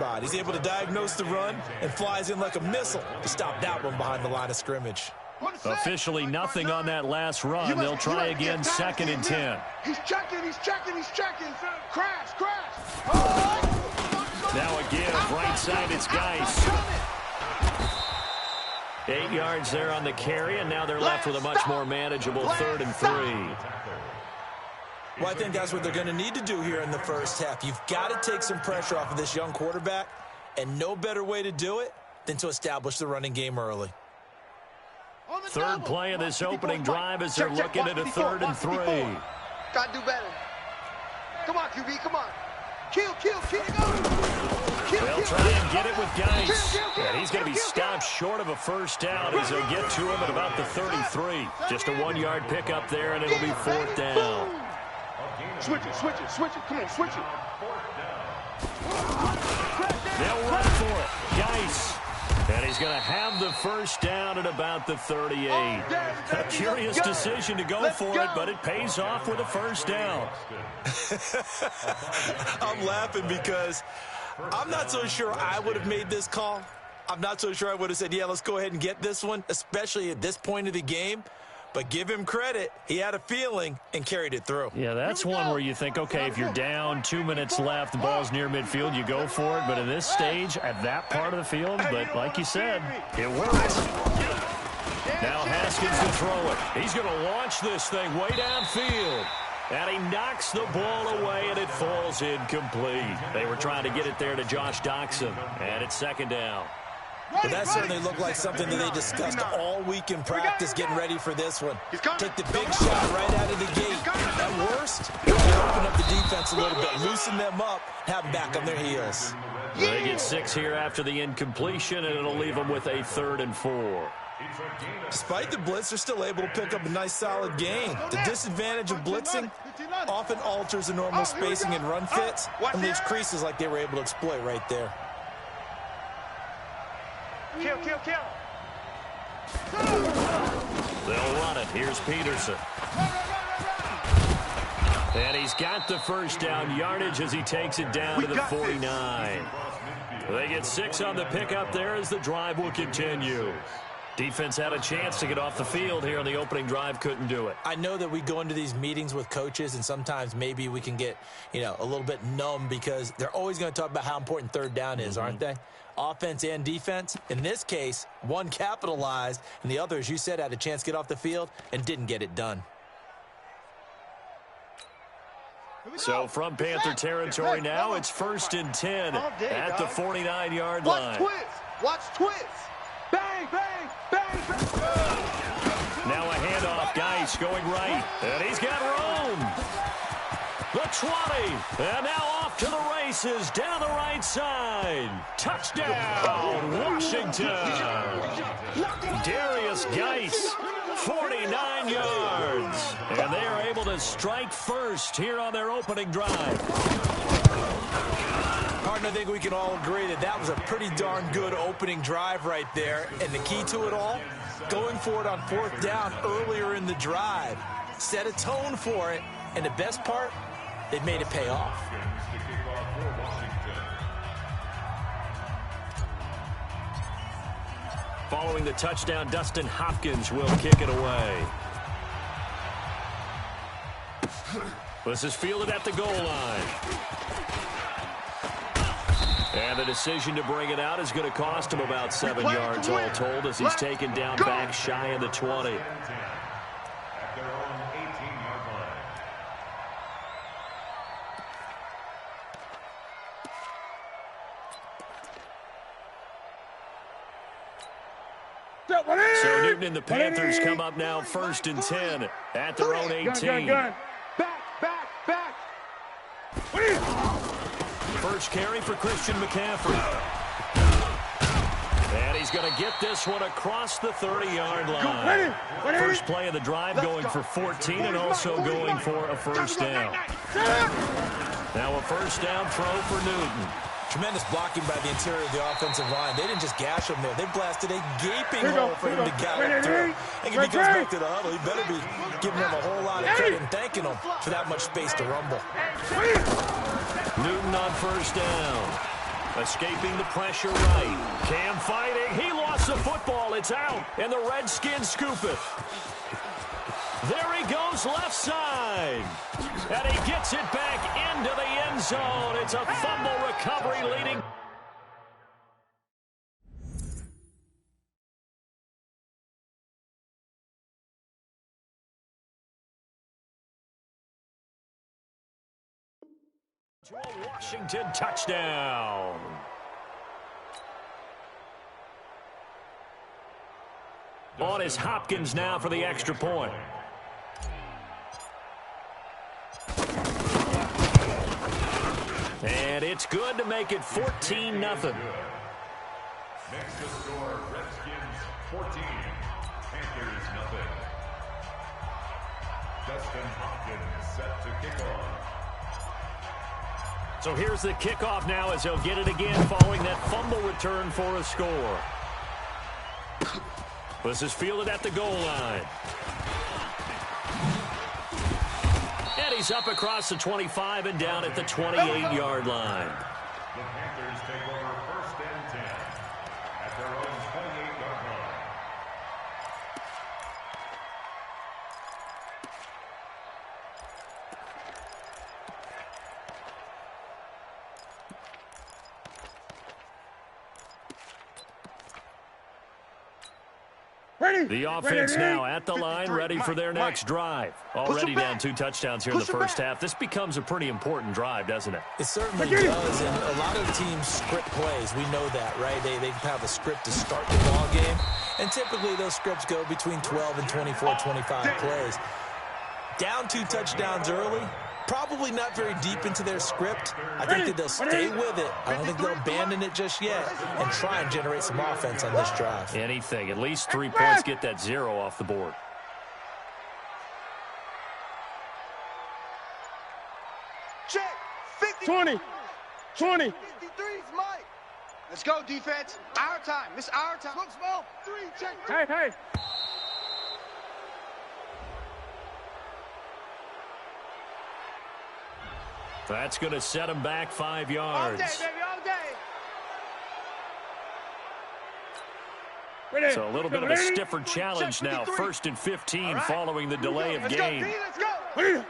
spot. He's able to diagnose the run and flies in like a missile to stop that one behind the line of scrimmage. Officially nothing on that last run. They'll try again, 2nd and 10. He's checking. Crash. Now a give, right side, it's Geis. 8 yards there on the carry, and now they're left with a much more manageable 3rd and 3. Well, I think that's what they're going to need to do here in the first half. You've got to take some pressure off of this young quarterback, and no better way to do it than to establish the running game early. 3rd play of this opening drive as they're looking at a 3rd and 3. Got to do better. Come on, QB, come on. Kill. They'll try and get it with Geis. And he's going to be stopped short of a first down as they'll get to him at about the 33. Just a 1-yard pickup there, and it'll be 4th down. Switch it. Come on, switch it. They'll run for it. Geis. And he's going to have the first down at about the 38. A curious decision to go for it, but it pays off with a first down. I'm laughing because I'm not so sure I would have made this call. I'm not so sure I would have said, yeah, let's go ahead and get this one, especially at this point of the game. But give him credit. He had a feeling and carried it through. Yeah, that's one where you think, okay, if you're down, 2 minutes left, the ball's near midfield, you go for it. But in this stage, at that part of the field, but like you said, it worked. Now Haskins to throw it. He's going to launch this thing way downfield. And he knocks the ball away, and it falls incomplete. They were trying to get it there to Josh Doxson, and it's 2nd down. But that certainly looked like something that they discussed all week in practice, getting ready for this one. Take the big shot right out of the gate. At worst, you open up the defense a little bit, loosen them up, have them back on their heels. They get 6 here after the incompletion, and it'll leave them with a 3rd and 4. Despite the blitz, they're still able to pick up a nice, solid gain. The disadvantage of blitzing often alters the normal spacing and run fits and leaves creases like they were able to exploit right there. Kill. They'll run it. Here's Peterson. And he's got the first down yardage as he takes it down to the 49. They get 6 on the pickup there as the drive will continue. Defense had a chance to get off the field here on the opening drive, couldn't do it. I know that we go into these meetings with coaches, and sometimes maybe we can get, a little bit numb because they're always going to talk about how important 3rd down is, aren't they? Offense and defense. In this case, one capitalized, and the other, as you said, had a chance to get off the field and didn't get it done. So from Panther territory now, it's 1st and 10 at the 49-yard line. Watch twist. Bang. Now a handoff. Geis going right. And he's got room. The 20. And now off to the races down the right side. Touchdown, Washington. Darius Geis, 49 yards. And they are able to strike first here on their opening drive. Harden, I think we can all agree that that was a pretty darn good opening drive right there. And the key to it all, going for it on 4th down earlier in the drive. Set a tone for it. And the best part, they've made it pay off. Following the touchdown, Dustin Hopkins will kick it away. This is fielded at the goal line. And the decision to bring it out is going to cost him about 7 yards all told as he's taken down back shy of the 20. So Newton and the Panthers come up now 1st and 10 at their own 18. Back. First carry for Christian McCaffrey. And he's going to get this one across the 30-yard line. First play of the drive going for 14 and also going for a first down. Now a first down throw for Newton. Tremendous blocking by the interior of the offensive line. They didn't just gash him there. They blasted a gaping hole for him to gallop through. I think if he comes back to the huddle, he better be giving him a whole lot of credit and thanking him for that much space to rumble. Newton on first down. Escaping the pressure right. Cam fighting. He lost the football. It's out. And the Redskins scoop it. There he goes left side. And he gets it back into the end zone. It's a fumble recovery leading. To a Washington touchdown. On is Hopkins now for the extra point. And it's good to make it 14-0. Next to score, Redskins 14, Panthers nothing. Justin Hopkins set to kick off. So here's the kickoff now as he'll get it again following that fumble return for a score. This is fielded at the goal line. And he's up across the 25 and down at the 28-yard line. The Panthers take over 1st and 10 at their own 28-yard line. The offense now at the line, ready for their next drive. Already down 2 touchdowns here in the first half. This becomes a pretty important drive, doesn't it? It certainly does, and a lot of teams script plays. We know that, right? They have a script to start the ball game, and typically those scripts go between 12 and 24, 25 plays. Down 2 touchdowns early, probably not very deep into their script. I think that they'll stay with it. I don't think they'll abandon it just yet and try and generate some offense on this drive. Anything. At least 3 points, get that 0 off the board. Check. 50. 20. 20. 53's Mike. Let's go, defense. Our time. This our time. Look small. 3, check. Hey. That's going to set him back 5 All yards. day, baby, all day. Ready. So a little bit of a stiffer challenge now. 1st and 15 following the delay of game. Let's go. Ready.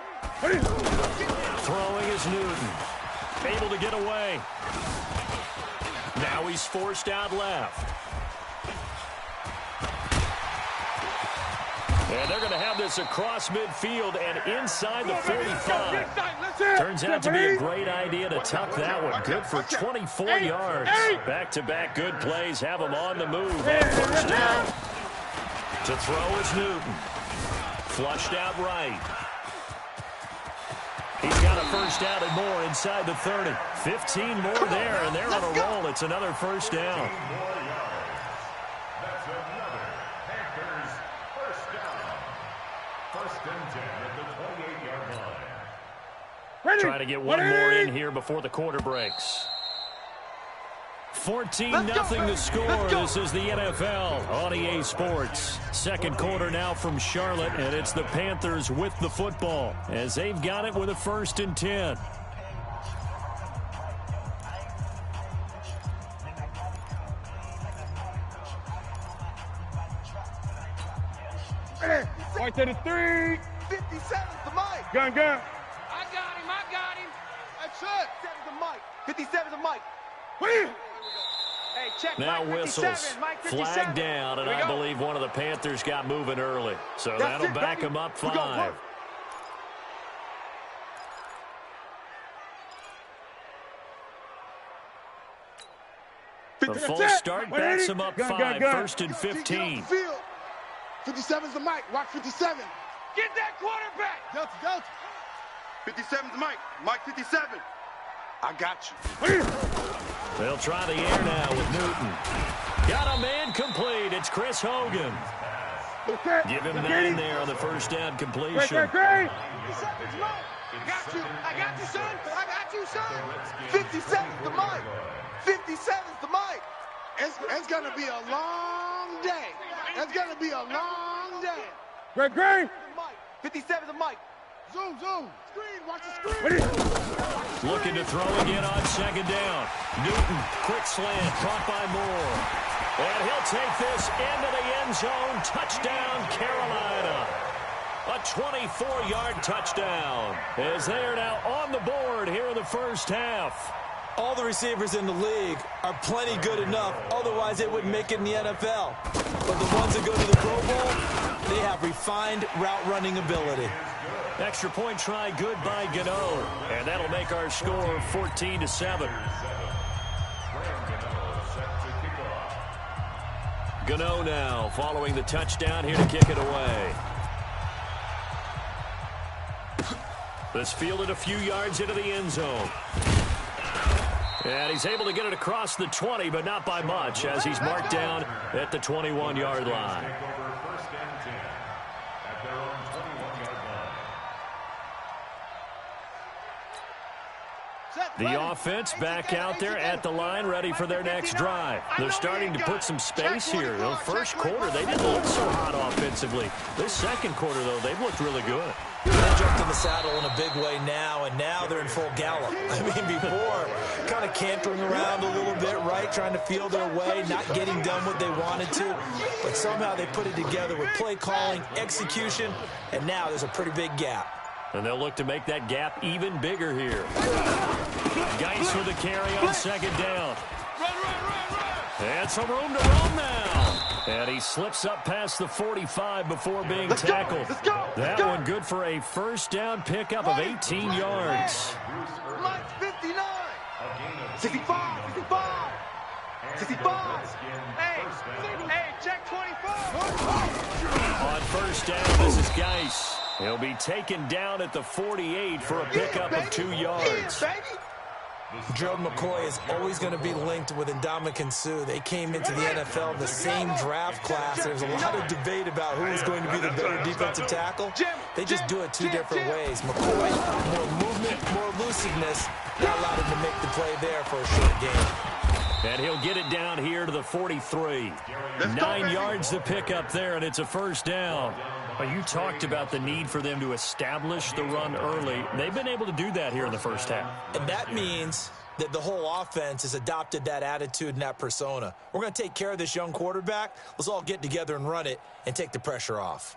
Throwing is Newton. Able to get away. Now he's forced out left. And they're going to have this across midfield and inside the 45. Turns out to be a great idea to tuck that one. Good for 24 yards. Back-to-back good plays have him on the move on 1st down. To throw is Newton. Flushed out right. He's got a 1st down and more inside the 30. 15 more there, and they're on a roll. It's another 1st down. That's another Panthers 1st down. 1st and 10 at the 28-yard line. Ready. Try to get one more in here before the quarter breaks. 14-0 the score. This is the NFL on EA Sports. Second quarter now from Charlotte, and it's the Panthers with the football as they've got it with a 1st and 10. Right to the 3. 57's the Mike. Gun. I got him. That's it. 57's the Mike. 57's the Mike. Ready. Hey, check. Now Mike 57, whistles. Mike 57. Flag down, and I believe one of the Panthers got moving early. So that'll back him up 5. The false start backs him up 5. 1st and 15. 57's the Mike. Watch 57. Get that quarterback. Delta. 57's the Mike. Mike 57. I got you. They'll try the air now with Newton. Got a man complete. It's Chris Hogan. Give him 9 there on the 1st down completion. 57's Mike. I got you, son. 57's the Mike. 57's the Mike. It's going to be a long day. It's going to be a long day. Great. 57's the Mike. Zoom. Screen. Watch the screen. Looking to throw again on second down. Newton, quick slant, caught by Moore. And he'll take this into the end zone. Touchdown, Carolina. A 24-yard touchdown, as they are now on the board here in the first half. All the receivers in the league are plenty good enough, otherwise they wouldn't make it in the NFL. But the ones that go to the Pro Bowl, they have refined route running ability. Extra point try good by Gano, and that'll make our score 14-7. Gano now following the touchdown here to kick it away. This fielded a few yards into the end zone. And he's able to get it across the 20, but not by much, as he's marked down at the 21-yard line. The offense back out there at the line, ready for their next drive. They're starting to put some space here. The first quarter, they didn't look so hot offensively. This second quarter, though, they've looked really good. They jumped in the saddle in a big way now, and now they're in full gallop. I mean, before, kind of cantering around a little bit, right, trying to feel their way, not getting done what they wanted to. But somehow they put it together with play calling, execution, and now there's a pretty big gap. And they'll look to make that gap even bigger here. Geis with the carry on second down. And some room to roam now. And he slips up past the 45 before being tackled. That one good for a first down pickup of 18 yards. 59. 65. 65. Hey, check 24. On first down, this is Geis. He'll be taken down at the 48 for a pickup of 2 yards. Gerald McCoy is always going to be linked with Ndamukong Suh. They came into the NFL the same draft class. There's a lot of debate about who is going to be the better defensive tackle. They just do it two different ways. McCoy, more movement, more elusiveness. That allowed him to make the play there for a short game. And he'll get it down here to the 43. 9 yards to pick up there, and it's a first down. Well, you talked about the need for them to establish the run early. They've been able to do that here in the first half. And that means that the whole offense has adopted that attitude and that persona. We're going to take care of this young quarterback. Let's all get together and run it and take the pressure off.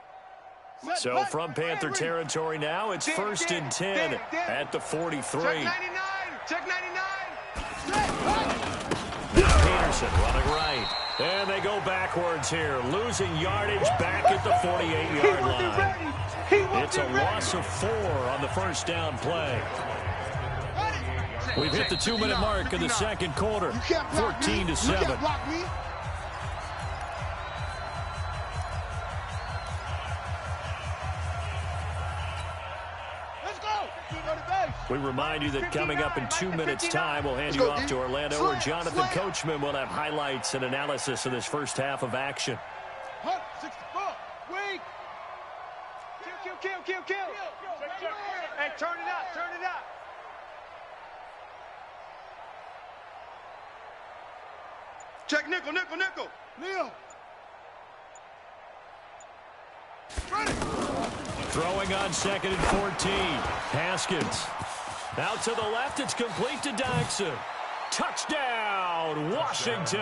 So from Panther territory now, it's first and 10 at the 43. Check 99. Peterson running right. And they go backwards here, losing yardage back at the 48-yard line. It's a loss of 4 on the first down play. We've hit the 2-minute mark in the second quarter, 14-7. We remind you that coming up in 2 minutes' time, we'll hand you off to Orlando, where Jonathan Coachman will have highlights and analysis of this first half of action. 64. Wait. Kill. Hey, turn it up. Check nickel. Leo. Ready. Throwing on second and 14. Haskins. Out to the left, it's complete to Dykson. Touchdown, Washington.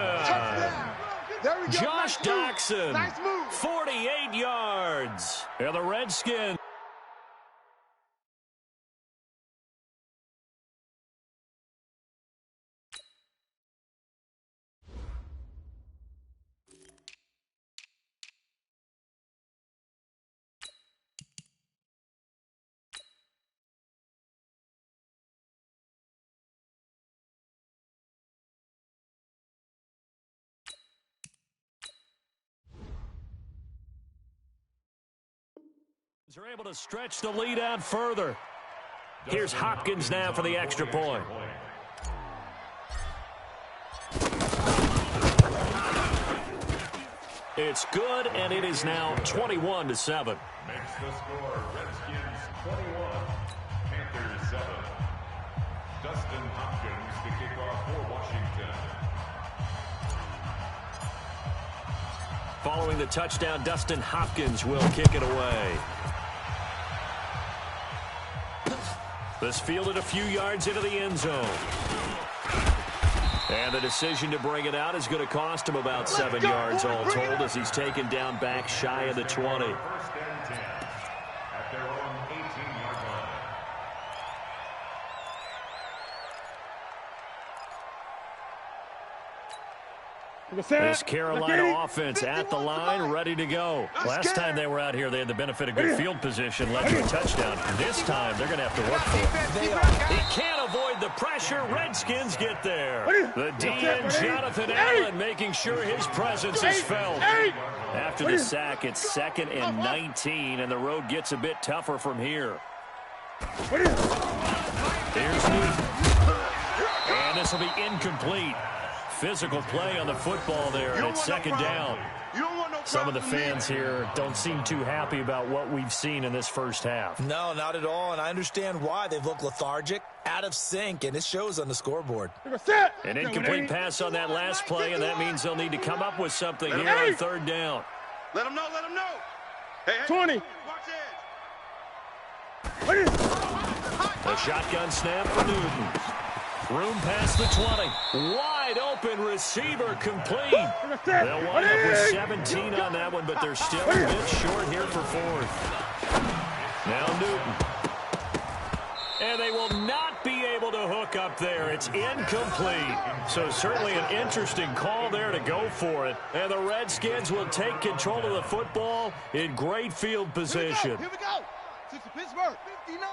There we go. Josh Nice move. Dykson, Nice move. 48 yards. And the Redskins. Are able to stretch the lead out further. Here's Hopkins now for the extra point. It's good, and it is now 21-7. Makes the score Redskins 21, Panthers 7. Dustin Hopkins to kick off for Washington. Following the touchdown, Dustin Hopkins will kick it away. This fielded a few yards into the end zone. And the decision to bring it out is going to cost him about 7 yards all told as he's taken down back shy of the 20. First and 10 at their own 18-yard line. This Carolina offense at the line, ready to go. Last time they were out here, they had the benefit of good field position, led to a touchdown. This time, they're going to have to work for it. They are. He can't avoid the pressure. Redskins get there. The DN, Jonathan Allen, making sure his presence is felt. After the sack, it's 2nd and 19, and the road gets a bit tougher from here. Here's Newton. And this will be incomplete. Physical play on the football there, and it's 2nd down. Some of the fans here don't seem too happy about what we've seen in this first half. No, not at all, and I understand why. They've looked lethargic, out of sync, and it shows on the scoreboard. An incomplete pass on that last play, and that means they'll need to come up with something here on 3rd down. Let him know, let him know. Hey, 20. Watch it. A shotgun snap for Newton. Room past the 20. Wide open receiver complete. They'll wind up with 17 on that one, but they're still a bit short here for 4th. Now Newton. And they will not be able to hook up there. It's incomplete. So certainly an interesting call there to go for it. And the Redskins will take control of the football in great field position. Here we go. 6 to Pittsburgh. 59.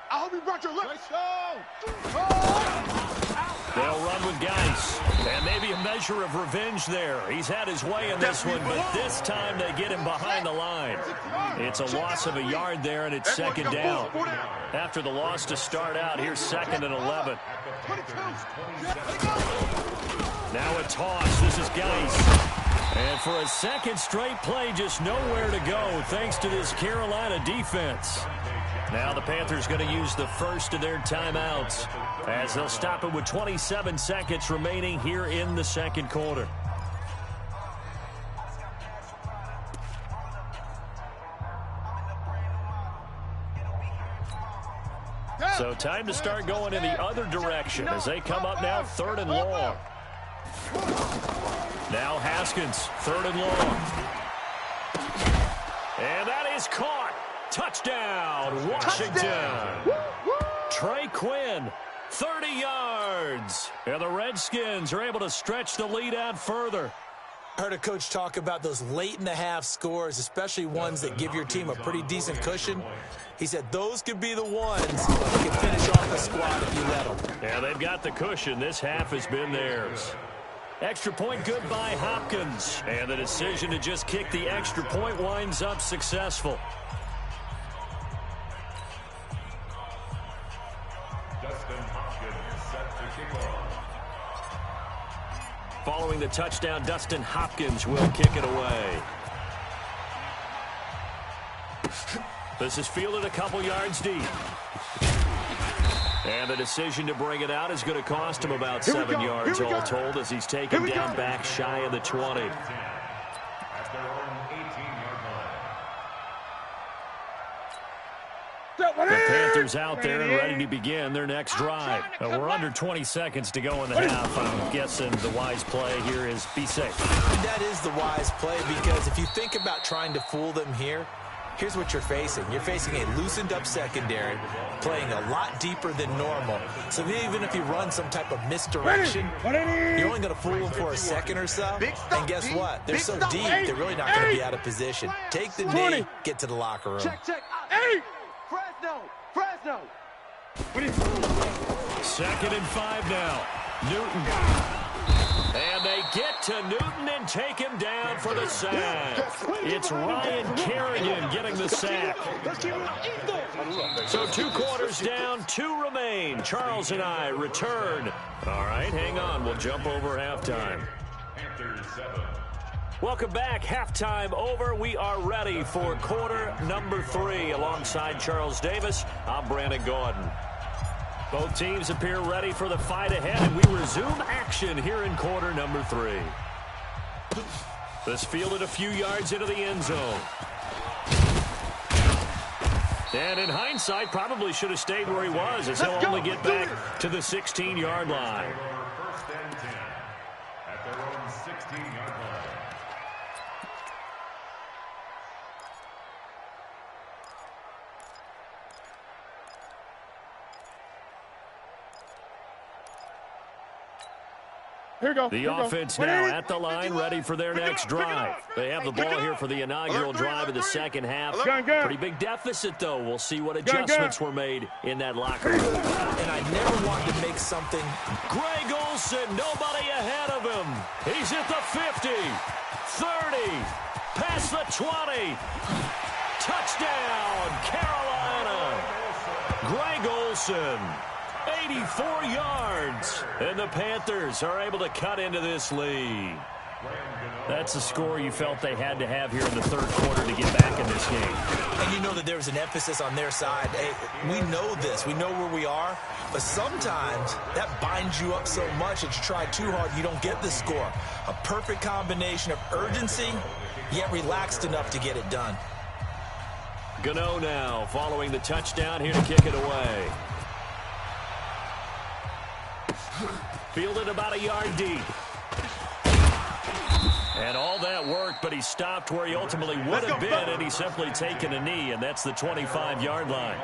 I hope you brought your luck. Let's go. They'll run with Geis. And maybe a measure of revenge there. He's had his way in this one, but this time they get him behind the line. It's a loss of a yard there, and it's 2nd down. After the loss to start out, here's 2nd and 11. Now a toss. This is Geis. And for a 2nd straight play, just nowhere to go thanks to this Carolina defense. Now the Panthers going to use the first of their timeouts as they'll stop it with 27 seconds remaining here in the 2nd quarter. So time to start going in the other direction as they come up now 3rd and long. Now Haskins, 3rd and long. And that is caught. Touchdown, Washington. Trey Quinn, 30 yards. And the Redskins are able to stretch the lead out further. I heard a coach talk about those late-in-the-half scores, especially ones that give your team a pretty decent cushion. He said those could be the ones that can finish off the squad if you let them. Yeah, they've got the cushion. This half has been theirs. Extra point good by Hopkins. And the decision to just kick the extra point winds up successful. Following the touchdown, Dustin Hopkins will kick it away. This is fielded a couple yards deep. And the decision to bring it out is going to cost him about 7 yards all told as he's taken down back shy of the 20. The Panthers out there and ready to begin their next drive. We're under 20 seconds to go in the half. I'm guessing the wise play here is be safe. That is the wise play because if you think about trying to fool them here, here's what you're facing. You're facing a loosened up secondary, playing a lot deeper than normal. So even if you run some type of misdirection, you're only going to fool them for a second or so. And guess what? They're so deep, they're really not going to be out of position. Take the knee, get to the locker room. Check. Fresno. 2nd and 5 now. Newton. And they get to Newton and take him down for the sack. It's Ryan Kerrigan getting the sack. So 2 quarters down, 2 remain. Charles and I return. All right, hang on. We'll jump over halftime. Welcome back. Halftime over. We are ready for quarter number 3. Alongside Charles Davis, I'm Brandon Gordon. Both teams appear ready for the fight ahead, and we resume action here in quarter number 3. This fielded a few yards into the end zone. And in hindsight, probably should have stayed where he was, as he'll only get back to the 16-yard line. First and 10 at their own 16-yard line. Here we go. The Here we go. offense now at the line, ready for their next drive. They have the ball here for the inaugural drive of the second half. Pretty big deficit, though. We'll see what adjustments were made in that locker room. And I never wanted to make something. Greg Olsen, nobody ahead of him. He's at the 50, 30, past the 20. Touchdown, Carolina. Greg Olsen. 84 yards, and the Panthers are able to cut into this lead. That's a score you felt they had to have here in the third quarter to get back in this game. And you know that there was an emphasis on their side. Hey, we know this. We know where we are. But sometimes that binds you up so much that you try too hard, you don't get the score. A perfect combination of urgency, yet relaxed enough to get it done. Gano now following the touchdown here to kick it away. Fielded about a yard deep. And all that worked, but he stopped where he ultimately would have been, and he's simply taken a knee, and that's the 25-yard line.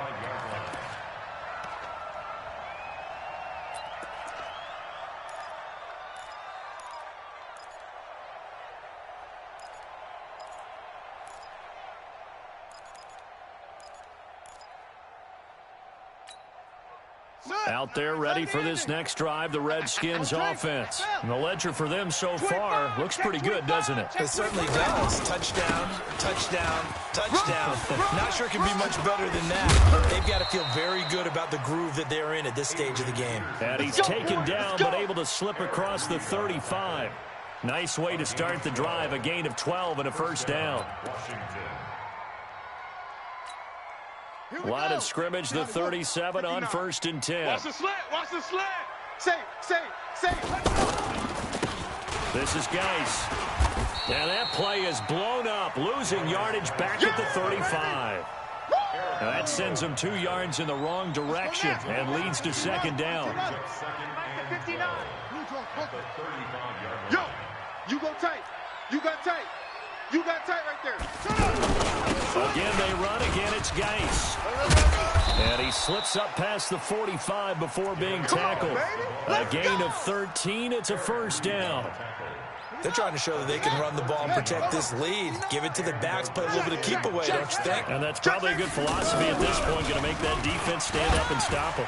Out there ready for this next drive, the Redskins offense. And the ledger for them so far looks pretty good, doesn't it? It certainly does. Touchdown, touchdown, touchdown. Not sure it can be much better than that. They've got to feel very good about the groove that they're in at this stage of the game. And he's taken down, but able to slip across the 35. Nice way to start the drive, a gain of 12 and a first down. Line of scrimmage, the 37 on 1st and 10. Watch the slant. Watch the slant. Say. This is Geis. And that play is blown up, losing yardage back at the 35. Now that sends him 2 yards in the wrong direction and leads to second down. Yo, you go tight. You got tight. You got tight right there. Again, they run. Again, it's Geis. And he slips up past the 45 before being tackled. A gain of 13. It's a first down. They're trying to show that they can run the ball and protect this lead. Give it to the backs, play a little bit of keep away, don't you think? And that's probably a good philosophy at this point, going to make that defense stand up and stop him.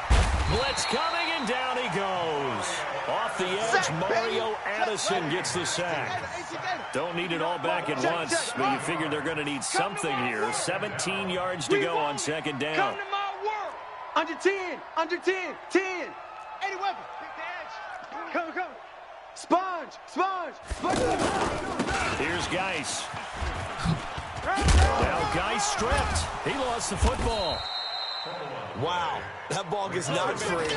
Blitz coming, and down he goes. Off the edge, Mario Addison gets the sack. Don't need it all back at once, but you figure they're going to need something here. 17 yards to go on second down. Come to my world. Under 10, 10. 80 weapons. Come. Sponge. Here's Geis. Now Geis stripped. He lost the football. Wow, that ball gets knocked free,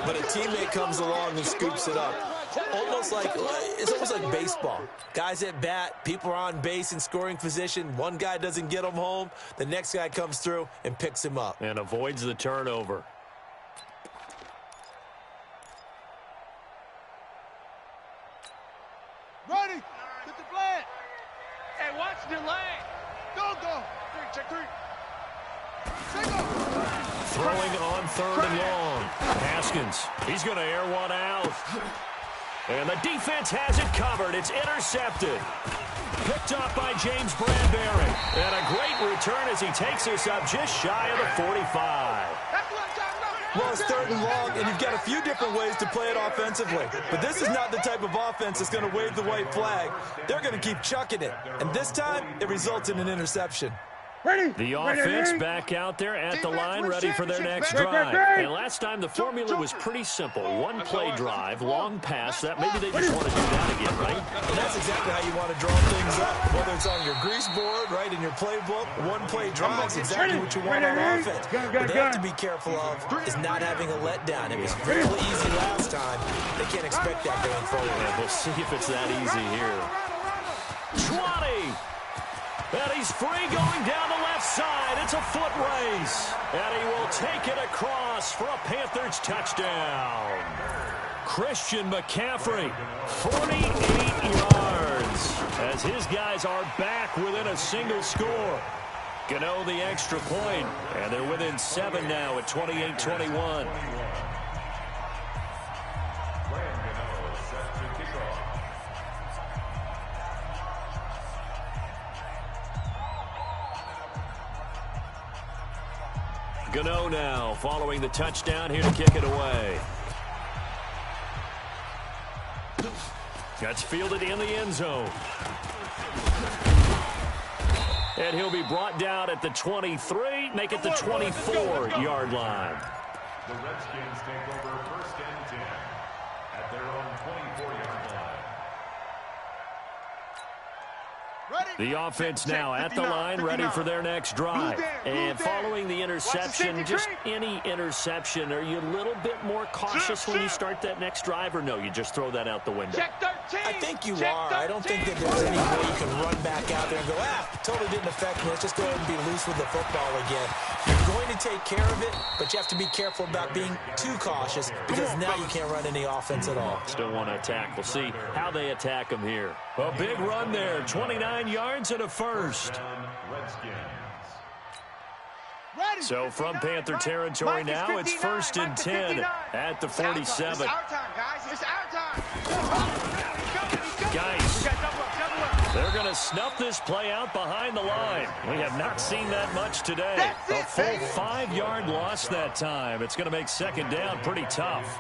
but a teammate comes along and scoops it up. It's almost like baseball. Guys at bat, people are on base in scoring position. One guy doesn't get him home. The next guy comes through and picks him up. And avoids the turnover. Ready. Get the flag. Hey, watch the lane. Go. 3, check 3. Throwing on 3rd and long. Haskins, he's going to air one out. And the defense has it covered. It's intercepted. Picked off by James Bradbury. And a great return as he takes us up just shy of the 45. Well, it's 3rd and long, and you've got a few different ways to play it offensively. But this is not the type of offense that's going to wave the white flag. They're going to keep chucking it. And this time, it results in an interception. The offense back out there at the line, ready for their next drive. And last time, the formula was pretty simple. One play drive, long pass. That maybe they just want to do that again, right? And that's exactly how you want to draw things up. Whether it's on your grease board, right, in your playbook, one play drive is exactly what you want on offense. What they have to be careful of is not having a letdown. It was fairly easy last time. They can't expect that going forward. Yeah, we'll see if it's that easy here. 20! And he's free going down the left left side. It's a foot race. And he will take it across for a Panthers touchdown. Christian McCaffrey, 48 yards, as his guys are back within a single score. Gano the extra point, and they're within 7 now at 28-21. Gano now following the touchdown here to kick it away. Gets fielded in the end zone. And he'll be brought down at the 23, make it the 24-yard line. The Redskins take over 1st and 10 at their own 24-yard line. The offense now at the line, ready for their next drive. And following the interception, just any interception, are you a little bit more cautious when you start that next drive, or no, you just throw that out the window? I think you are. I don't think that there's any way you can run back out there and go, totally didn't affect me. Let's just go ahead and be loose with the football again. You're going to take care of it, but you have to be careful about being too cautious because now you can't run any offense at all. Still want to attack. We'll see how they attack them here. A big run there, 29 yards and a first. So from Panther territory now, it's 1st and 10 at the 47. It's our time, guys. It's our time. Guys, they're going to snuff this play out behind the line. We have not seen that much today. A full 5-yard loss that time. It's going to make 2nd down pretty tough.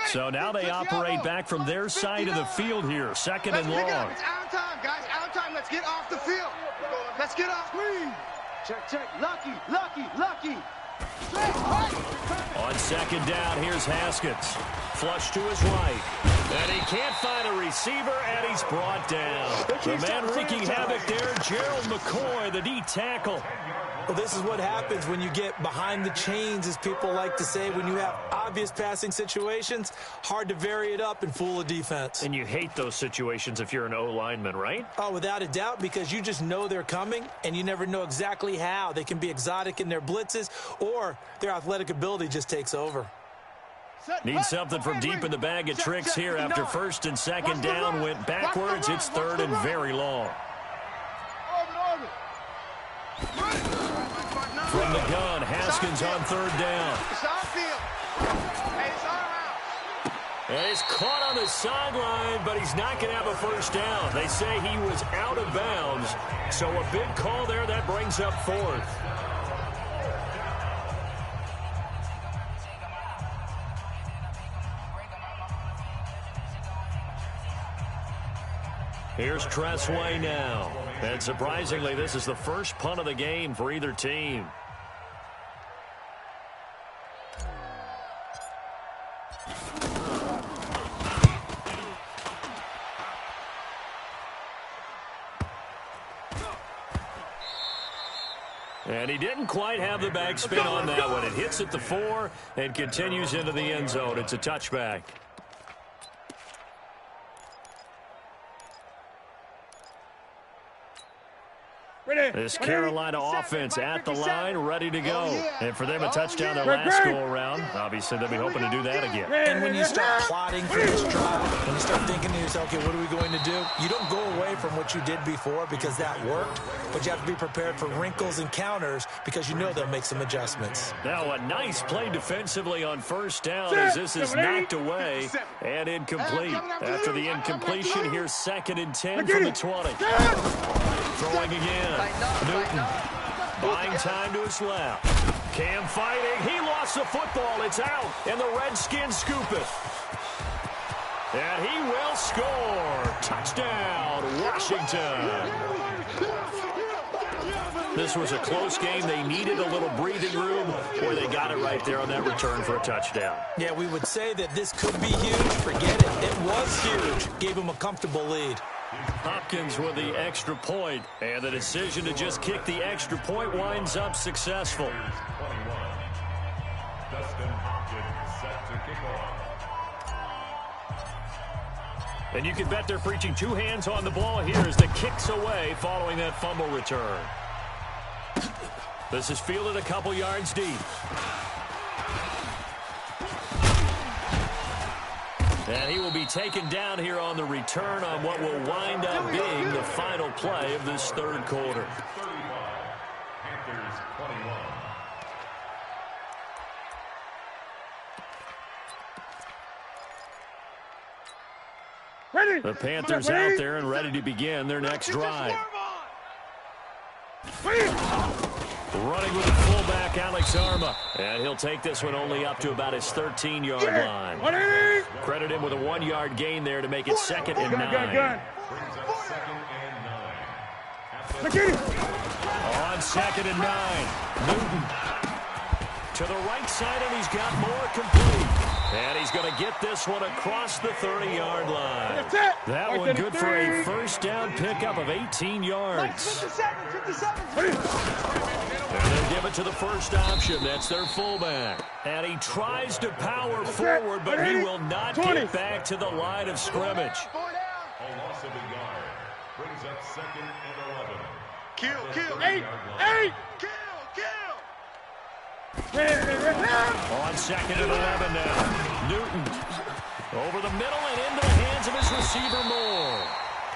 So now they operate back from their side of the field here. 2nd and long. It's our time, guys. Our time. Let's get off the field. Let's get off. Check. Lucky. On 2nd down, here's Haskins. Flush to his right. And he can't find a receiver, and he's brought down. The man wreaking havoc there, Gerald McCoy, the D tackle. Well, this is what happens when you get behind the chains, as people like to say. When you have obvious passing situations, hard to vary it up and fool a defense. And you hate those situations if you're an O-lineman, right? Oh, without a doubt, because you just know they're coming, and you never know exactly how. They can be exotic in their blitzes, or their athletic ability just takes over. Need something from deep in the bag of tricks here after 1st and 2nd down went backwards. It's 3rd and very long. From the gun, Haskins on 3rd down. And he's caught on the sideline, but he's not going to have a 1st down. They say he was out of bounds, so a big call there that brings up 4th. Here's Tressway now. And surprisingly, this is the first punt of the game for either team. And he didn't quite have the backspin on that one. It hits at the 4 and continues into the end zone. It's a touchback. This Carolina offense at the line, ready to go. And for them, a touchdown their last go-around. Obviously, they'll be hoping to do that again. And when you start plotting for this drive, when you start thinking to yourself, okay, what are we going to do? You don't go away from what you did before because that worked, but you have to be prepared for wrinkles and counters because you know they'll make some adjustments. Now, a nice play defensively on 1st down as this is knocked away and incomplete. After the incompletion, here's 2nd and 10 from the 20. Throwing again. Newton buying time to his left. Cam fighting. He lost the football. It's out. And the Redskins scoop it. And he will score. Touchdown, Washington. This was a close game. They needed a little breathing room, or they got it right there on that return for a touchdown. Yeah, we would say that this could be huge. Forget it. It was huge. Gave him a comfortable lead. Hopkins with the extra point, and the decision to just kick the extra point winds up successful. 21. Dustin Hopkins set to kick off. And you can bet they're preaching two hands on the ball here as the kick's away following that fumble return. This is fielded a couple yards deep. And he will be taken down here on the return on what will wind up being the final play of this third quarter. 35. Panthers 21. Ready. The Panthers out there and ready to begin their next drive. Running with the fullback, Alex Arma. And he'll take this one only up to about his 13-yard line. Credit him with a 1-yard gain there to make it 2nd and 9. Brings up 2nd and 9. On 2nd and 9. Newton to the right side, and he's got more complete. And he's going to get this one across the 30-yard line. That one good for a first down pickup of 18 yards. 57. And they'll give it to the first option. That's their fullback. And he tries to power forward, but he will not get back to the line of scrimmage. A loss of a yard. Brings up 2nd and 11. Kill. 8. Kill. On 2nd and 11 now. Newton over the middle and into the hands of his receiver Moore.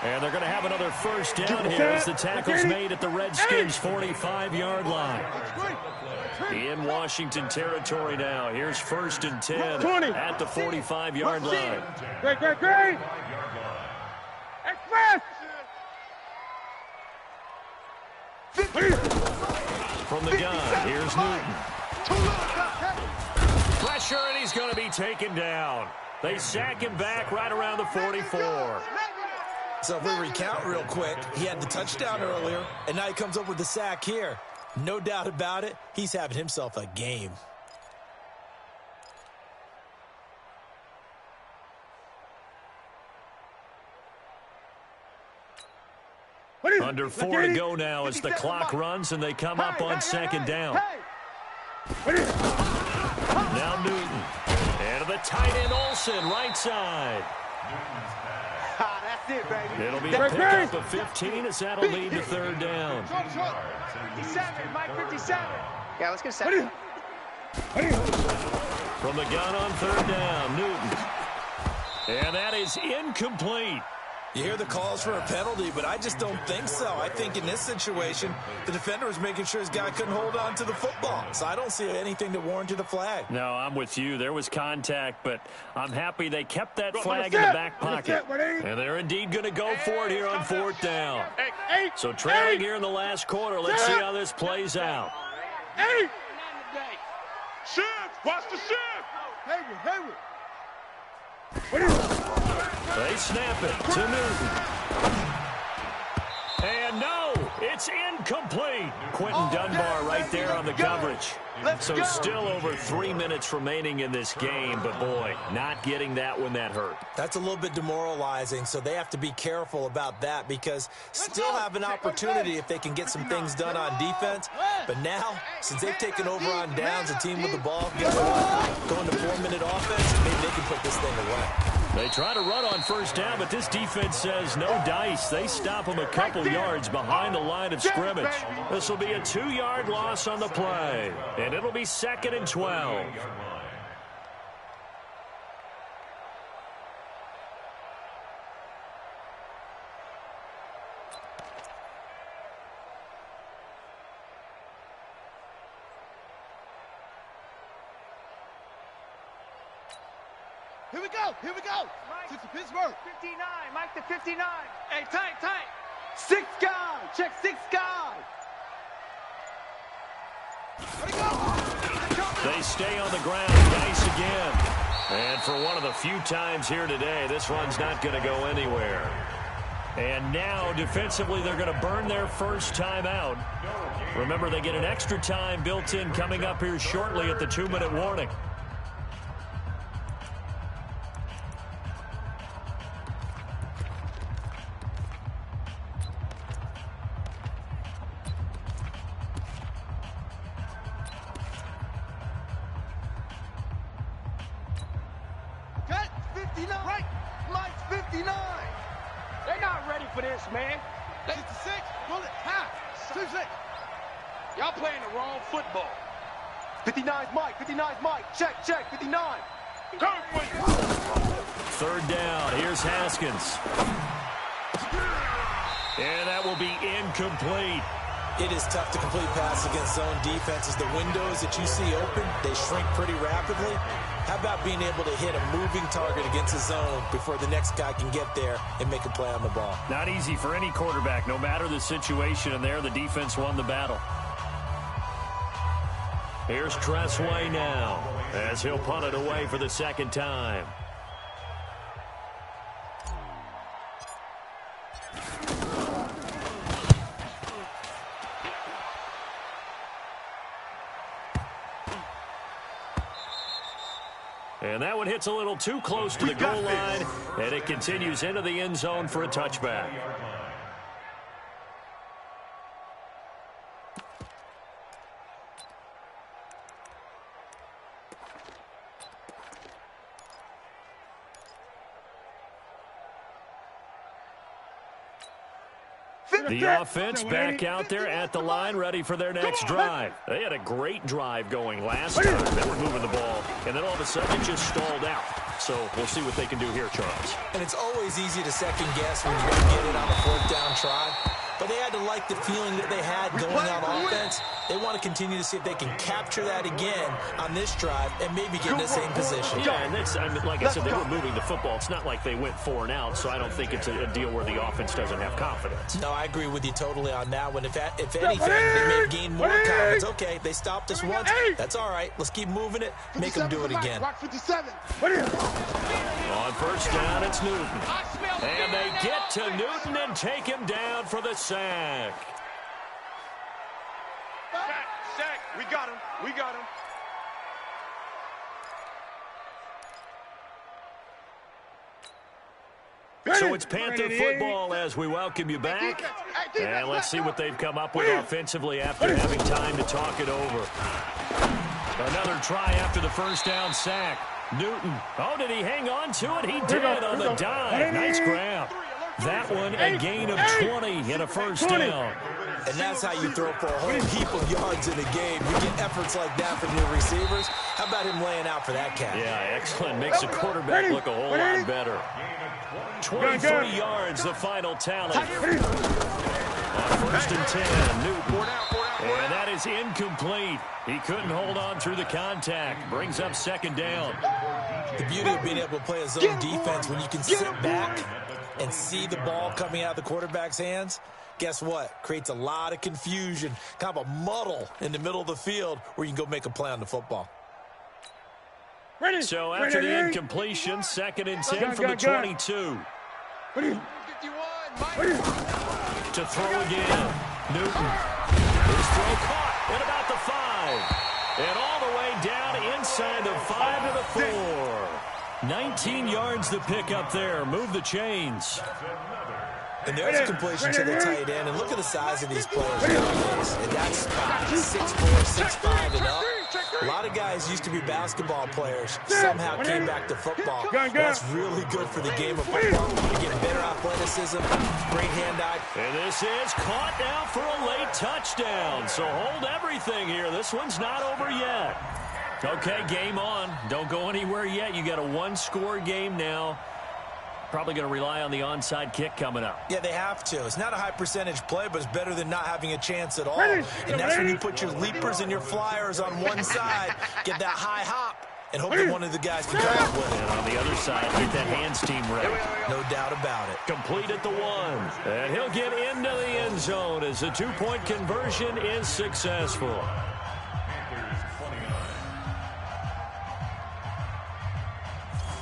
And they're going to have another first down here as the tackle's made at the Redskins' 45-yard line. In Washington territory now. Here's 1st and 10 at the 45-yard line. Great. Express. From the gun, here's Newton. Pressure, and he's going to be taken down. They sack him back right around the 44. So if we recount real quick, he had the touchdown earlier, and now he comes up with the sack here. No doubt about it, he's having himself a game. Under 4 to go now as the clock runs, and they come up on 2nd down. Now Newton. And to the tight end Olsen, right side. That's it, baby. It'll be a pickup of 15 as that'll lead to 3rd down. 57, Mike 57. Yeah, let's get 7. From the gun on 3rd down, Newton. And that is incomplete. You hear the calls for a penalty, but I just don't think so. I think in this situation, the defender was making sure his guy couldn't hold on to the football. So I don't see anything that warranted a flag. No, I'm with you. There was contact, but I'm happy they kept that flag in the back pocket. And they're indeed going to go for it here on 4th down. So trailing here in the last quarter. Let's see how this plays out. Shift! Watch the shift! Hayward! They snap it to Newton. And no, it's incomplete. Quentin Dunbar right there on the coverage. So still over 3 minutes remaining in this game, but boy, not getting that one that hurt. That's a little bit demoralizing, so they have to be careful about that because still have an opportunity if they can get some things done on defense. But now, since they've taken over on downs, a team with the ball, guess what? Going to 4-minute offense, maybe they can put this thing away. They try to run on 1st down, but this defense says no dice. They stop them a couple yards behind the line of scrimmage. This will be a 2-yard loss on the play, and it'll be 2nd and 12. Here we go. Mike, to Pittsburgh. 59. Mike to 59. Hey, tight. 6 guy. Check 6 guy. They stay on the ground. Nice again. And for one of the few times here today, this run's not going to go anywhere. And now, defensively, they're going to burn their first timeout. Remember, they get an extra time built in coming up here shortly at the 2-minute warning. Cut 59. Right. Mike's 59. They're not ready for this, man. 66. Bullet. Half. 26. Y'all playing the wrong football. 59's Mike. 59's Mike. Check, check. 59. Third down. Here's Haskins. And that will be incomplete. It is tough to complete pass against zone defenses. The windows that you see open, they shrink pretty rapidly. How about being able to hit a moving target against a zone before the next guy can get there and make a play on the ball? Not easy for any quarterback, no matter the situation, and there the defense won the battle. Here's Tressway now, as he'll punt it away for the second time. And that one hits a little too close to the goal line, and it continues into the end zone for a touchback. The offense back out there at the line, ready for their next drive. They had a great drive going last time. They were moving the ball, and then all of a sudden it just stalled out. So we'll see what they can do here, Charles. And it's always easy to second guess when you don't get it on a fourth down try. But they had to like the feeling that they had going on offense. They want to continue to see if they can capture that again on this drive and maybe get in the same position. Yeah, and that's, I mean, like I said, they were moving the football. It's not like they went 4 and out, so I don't think it's a deal where the offense doesn't have confidence. No, I agree with you totally on that one. If anything, they may gain more confidence. Okay, they stopped us once. That's all right. Let's keep moving it. Make them do it again. Rock 57. On first down, it's Newton. And they get to Newton and take him down for the sack. Sack. We got him. We got him. So it's Panther football as we welcome you back. And let's see what they've come up with offensively after having time to talk it over. Another try after the first down sack. Newton. Oh, did he hang on to it? He did on the dive. Nice grab. That one, a gain of 20 and a first down. And that's how you throw for a whole heap of yards in a game. You get efforts like that from your receivers. How about him laying out for that cat? Yeah, excellent. Makes the quarterback look a whole lot better. 23 yards, the final tally. On first and 10, Newton. And that is incomplete. He couldn't hold on through the contact. Brings up second down. The beauty of being able to play a zone defense when you can sit back and see the ball coming out of the quarterback's hands, guess what? Creates a lot of confusion, kind of a muddle in the middle of the field where you can go make a play on the football. So after the incompletion, second and 10 from the 22. To throw again. Newton. His throw caught at about the 5. And all the way down inside the 5 to the 4. 19 yards to pick up there. Move the chains. And there's a completion to the tight end. And look at the size of these players nowadays. And that spot, 6'4", 6'5", and up. A lot of guys used to be basketball players, somehow came back to football. That's really good for the game of football. You get better athleticism, great hand-eye. And this is caught now for a late touchdown. So hold everything here. This one's not over yet. Okay, game on. Don't go anywhere yet. You got a one-score game now. Probably going to rely on the onside kick coming up. Yeah, they have to. It's not a high percentage play, but it's better than not having a chance at all. And that's when you put your leapers and your flyers on one side, get that high hop, and hope that one of the guys can come up with it. And on the other side, get that hands team ready. No doubt about it. Complete at the 1. And he'll get into the end zone as the 2-point conversion is successful.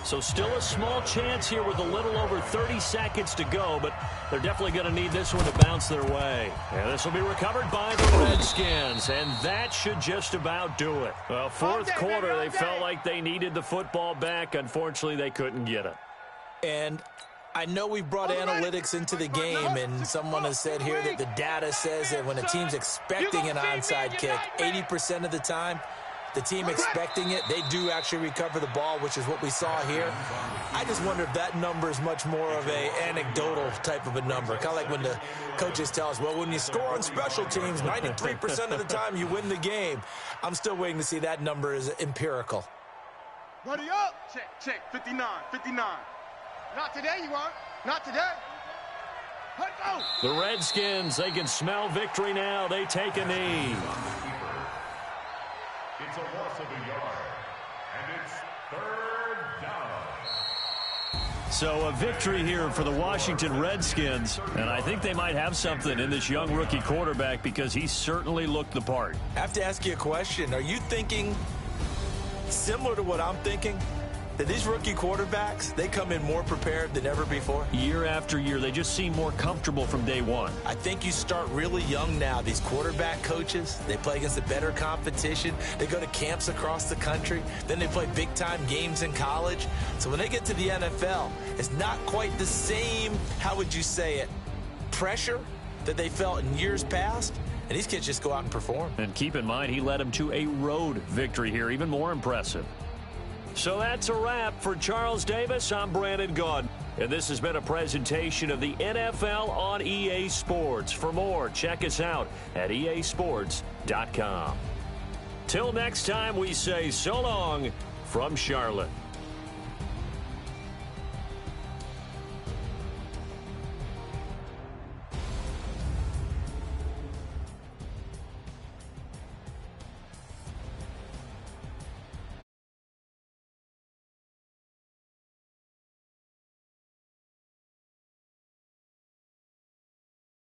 So still a small chance here with a little over 30 seconds to go, but they're definitely going to need this one to bounce their way. And this will be recovered by the Redskins, and that should just about do it. Well, fourth quarter, they felt like they needed the football back. Unfortunately, they couldn't get it. And I know we've brought analytics into the game, and someone has said here that the data says that when a team's expecting an onside kick, 80% of the time, the team expecting it, they do actually recover the ball, which is what we saw here. I just wonder if that number is much more of a anecdotal type of a number. Kind of like when the coaches tell us, well, when you score on special teams, 93% of the time you win the game. I'm still waiting to see that number is empirical. Ready up. Check. 59. Not today, you aren't. Not today. Let's go. The Redskins, they can smell victory now. They take a knee. It's a loss of a yard, and it's 3rd down. So a victory here for the Washington Redskins, and I think they might have something in this young rookie quarterback because he certainly looked the part. I have to ask you a question. Are you thinking similar to what I'm thinking? That these rookie quarterbacks, they come in more prepared than ever before? Year after year, they just seem more comfortable from day one. I think you start really young now. These quarterback coaches, they play against the better competition. They go to camps across the country. Then they play big-time games in college. So when they get to the NFL, it's not quite the same, how would you say it, pressure that they felt in years past. And these kids just go out and perform. And keep in mind, he led them to a road victory here, even more impressive. So that's a wrap for Charles Davis. I'm Brandon Gaudin, and this has been a presentation of the NFL on EA Sports. For more, check us out at easports.com. Till next time, we say so long from Charlotte.